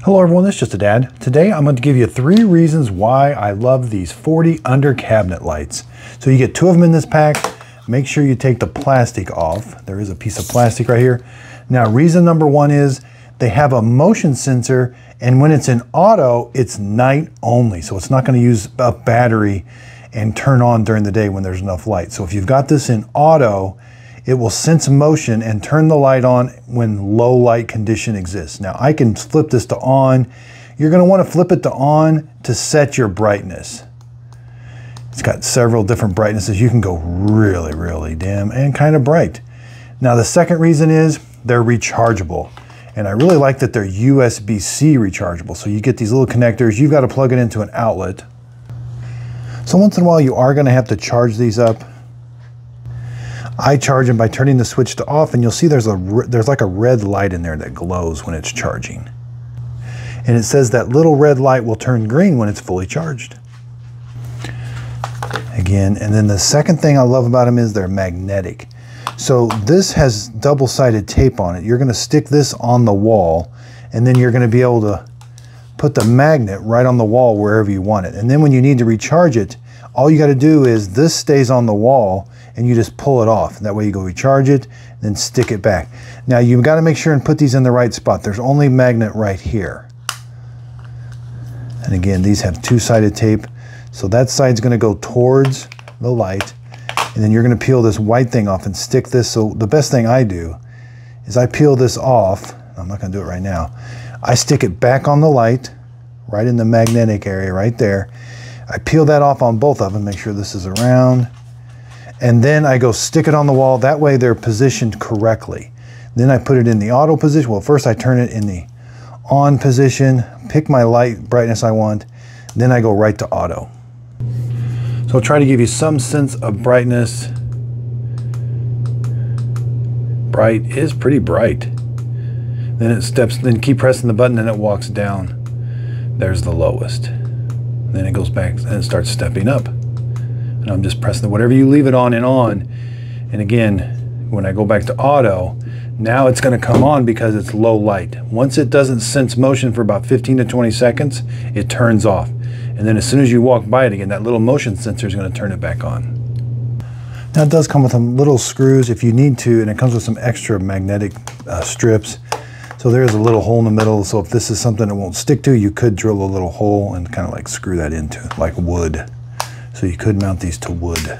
Hello everyone, this is Just a Dad. Today I'm going to give you 3 reasons why I love these 40 under cabinet lights. So you get 2 of them in this pack. Make sure you take the plastic off. There is a piece of plastic right here. Now reason number 1 is they have a motion sensor, and when it's in auto, it's night only. So it's not going to use a battery and turn on during the day when there's enough light. So if you've got this in auto, it will sense motion and turn the light on when low light condition exists. Now I can flip this to on. You're going to want to flip it to on to set your brightness. It's got several different brightnesses. You can go really, really dim and kind of bright. Now the second reason is they're rechargeable. And I really like that they're USB-C rechargeable. So you get these little connectors. You've got to plug it into an outlet. So once in a while you are going to have to charge these up. I charge them by turning the switch to off, and you'll see there's like a red light in there that glows when it's charging. And it says that little red light will turn green when it's fully charged. Again, and then the second thing I love about them is they're magnetic. So this has double-sided tape on it. You're going to stick this on the wall, and then you're going to be able to put the magnet right on the wall wherever you want it. And then when you need to recharge it, all you got to do is this stays on the wall, and you just pull it off. That way you go recharge it, then stick it back. Now you've got to make sure and put these in the right spot. There's only magnet right here. And again, these have 2-sided tape. So that side's going to go towards the light, and then you're going to peel this white thing off and stick this. So the best thing I do is I peel this off. I'm not going to do it right now. I stick it back on the light, right in the magnetic area right there. I peel that off on both of them, make sure this is around. And then I go stick it on the wall. That way they're positioned correctly. Then I put it in the auto position. Well, first I turn it in the on position, pick my light brightness I want, then I go right to auto. So I'll try to give you some sense of brightness. Bright is pretty bright. Then it steps, then keep pressing the button and it walks down. There's the lowest. Then it goes back and it starts stepping up. And I'm just pressing whatever you leave it on and on. And again, when I go back to auto, now it's going to come on because it's low light. Once it doesn't sense motion for about 15 to 20 seconds, it turns off. And then as soon as you walk by it again, that little motion sensor is going to turn it back on. Now it does come with some little screws if you need to, and it comes with some extra magnetic strips. So there's a little hole in the middle. So if this is something it won't stick to, you could drill a little hole and kind of like screw that into it, like wood. So you could mount these to wood.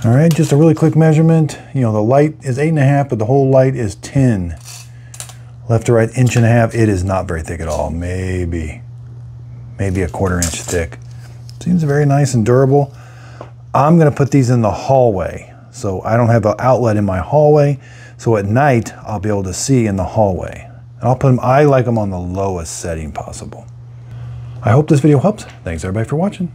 All right, just a really quick measurement. You know, the light is 8.5, but the whole light is 10. Left to right, 1.5 inches. It is not very thick at all. Maybe a 1/4 inch thick. Seems very nice and durable. I'm gonna put these in the hallway. So I don't have an outlet in my hallway. So at night, I'll be able to see in the hallway. And I'll put them, I like them on the lowest setting possible. I hope this video helps. Thanks everybody for watching.